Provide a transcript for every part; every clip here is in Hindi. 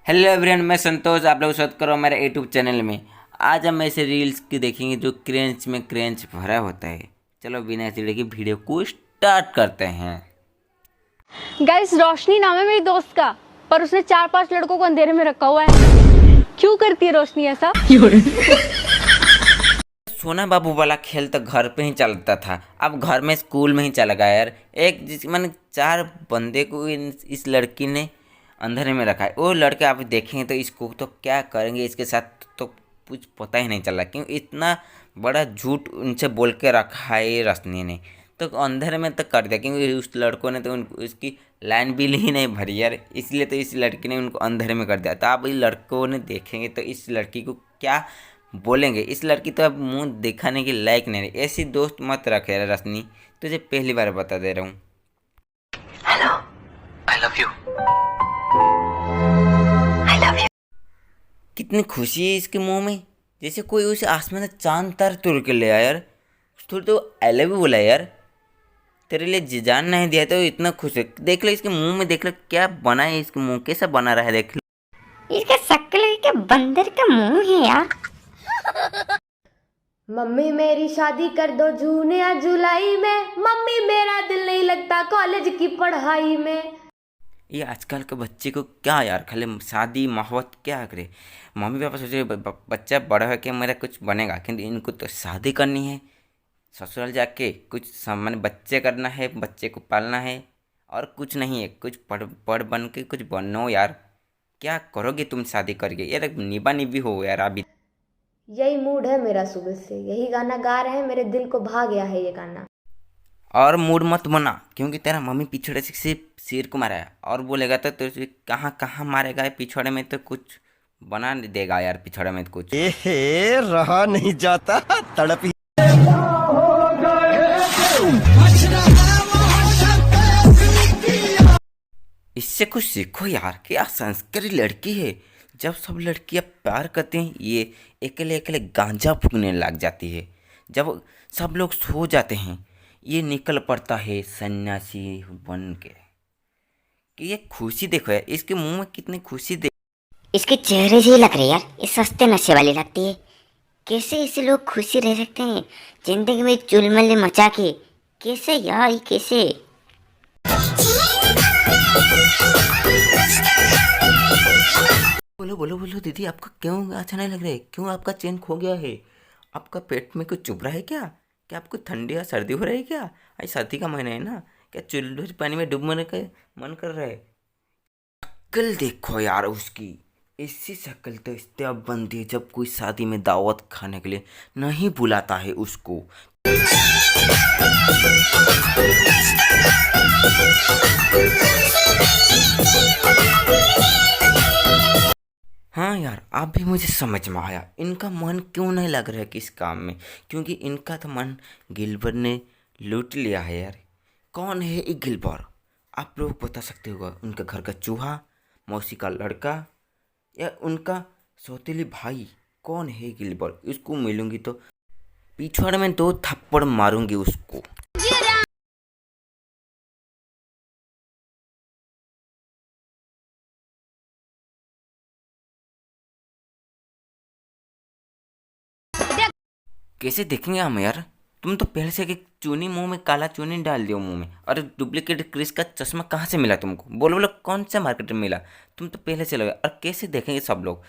हेलो एवरीवन, मैं संतोष। आप लोग स्वागत करो मेरे यूट्यूब चैनल में। आज हम ऐसे रील्स की देखेंगे जो क्रेंच में क्रेंच भरा होता है। चलो बिना चिड़े की वीडियो को स्टार्ट करते हैं। गाइस, रोशनी नाम है मेरी दोस्त का, पर उसने 4-5 लड़कों को अंधेरे में रखा हुआ है। क्यों करती है रोशनी ऐसा? सोना बाबू वाला खेल तो घर पे ही चलता था, अब घर में स्कूल में ही चला गया यार। एक जिस मैंने 4 बंदे को इस लड़की ने अंधेरे में रखा है। वो लड़के आप देखेंगे तो इसको तो क्या करेंगे इसके साथ तो कुछ पता ही नहीं चला, क्यों इतना बड़ा झूठ उनसे बोल के रखा है रोशनी ने। तो अंधेरे में तो कर दिया, क्योंकि उस लड़कों ने तो उसकी लाइन बिल ही नहीं भरी यार, इसलिए तो इस लड़की ने उनको अंधेरे में कर दिया। तो आप इस लड़कों ने देखेंगे तो इस लड़की को क्या बोलेंगे। इस लड़की तो अब मुंह दिखाने की लायक नहीं रही। ऐसी दोस्त मत रखे यार रोशनी, तुझे पहली बार बता दे रहा हूँ। Hello, I love you. कितनी खुशी है इसके मुंह में, जैसे कोई उसे आसमान से चांद तार तोड़ के ले आया यार। थोड़ी तो आई लव यू बोला यार, तेरे लिए जान नहीं दिया तो इतना खुश है। देख लो इसके मुंह में, देख लो क्या बना है, इसके मुंह कैसा बना रहा है देख लो। इसका शक्ल के बंदर का मुंह है यार। मम्मी मेरी शादी कर दो जून या जुलाई में, मम्मी मेरा दिल नहीं लगता कॉलेज की पढ़ाई में। ये आजकल के बच्चे को क्या यार, खाली शादी मोहब्बत क्या करे। मम्मी पापा सोचे बच्चा बड़ा है कि मेरा कुछ बनेगा, किंतु इनको तो शादी करनी है, ससुराल जाके कुछ सामान्य बच्चे करना है, बच्चे को पालना है और कुछ नहीं है। कुछ पढ़ बन के कुछ बनो यार। क्या करोगे तुम शादी करके यार, निभा निभी हो यार अभी। यही मूड है मेरा सुबह से, यही गाना गा रहे हैं, मेरे दिल को भा गया है ये गाना। और मूड मत बना, क्योंकि तेरा मम्मी पिछड़े से सिर्फ सिर को मारा है, और बोलेगा तो तुझे कहाँ कहाँ मारेगा। पिछड़े में तो कुछ बना देगा यार, पिछड़े में तो कुछ। एहे, रहा नहीं जाता, तड़प ही। इससे कुछ सीखो यार, क्या संस्कारी लड़की है। जब सब लड़कियां प्यार करती हैं ये अकेले अकेले गांजा फूकने लग जाती है। जब सब लोग सो जाते हैं ये निकल पड़ता है सन्यासी बन के। कि ये खुशी देखो यार, इसके मुंह में कितनी खुशी देख। इसके चेहरे से ही लग रही है यार, ये सस्ते नशे वाली लगती है। कैसे ऐसे लोग खुशी रह सकते हैं जिंदगी में चुलमले मचा के? कैसे यार, ये कैसे? बोलो बोलो बोलो दीदी, आपका क्यों अच्छा नहीं लग रहा है? क्यों आपका चैन खो गया है? आपका पेट में कुछ चुभ रहा है क्या? क्या आपको ठंडी या सर्दी हो रही है क्या? आज सर्दी का महीना है ना, क्या चुल्लू पानी में डूब मरने का मन कर रहा है? शक्ल देखो यार उसकी, ऐसी शक्ल तो इस तब बनती है जब कोई शादी में दावत खाने के लिए नहीं बुलाता है उसको। हाँ यार, आप भी मुझे समझ में आया, इनका मन क्यों नहीं लग रहा है किस काम में, क्योंकि इनका तो मन गिलबर ने लूट लिया है यार। कौन है ये गिलबर? आप लोग बता सकते होगा, उनका घर का चूहा, मौसी का लड़का, या उनका सौतेली भाई? कौन है गिलबर? उसको मिलूंगी तो पिछवाड़े में 2 थप्पड़ मारूंगी उसको। कैसे देखेंगे हम यार? तुम तो पहले से एक चूनी मुंह में, काला चूनी डाल दियो मुंह में। और डुप्लीकेट क्रिस का चश्मा कहाँ से मिला तुमको? बोलो बोलो, कौन सा मार्केट में मिला? तुम तो पहले से लगा। और कैसे देखेंगे सब लोग?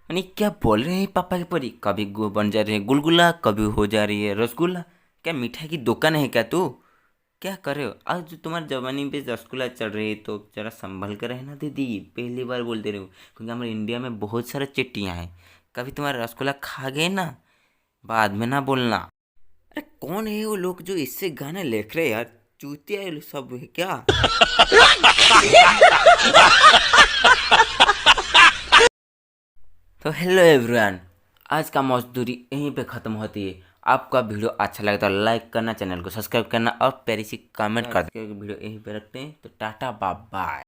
यानी क्या बोल रहे हैं पापा की परी? कभी बन जा रही है गुलगुला, कभी हो जा रही है रसगुल्ला। क्या मिठाई की दुकान है क्या तू? क्या कर रहे हो? आज जो तुम्हारे जवानी पे रसगुल्ला चल रही है तो जरा संभल कर रहना दीदी, पहली बार बोल दे रहे हो, क्योंकि हमारे इंडिया में बहुत सारे चिट्टियाँ हैं। कभी तुम्हारा रसगुल्ला खा गए ना, बाद में ना बोलना। अरे कौन है वो लोग जो इससे गाने लिख रहे यार? चूतिया ये लोग सब है क्या? तो हेलो एवरीवन, आज का मजदूरी यहीं पे ख़त्म होती है। आपका वीडियो अच्छा लगे तो लाइक करना, चैनल को सब्सक्राइब करना और प्यारी सी कमेंट कर देना। वीडियो यहीं पे रखते हैं, तो टाटा बाय बाय।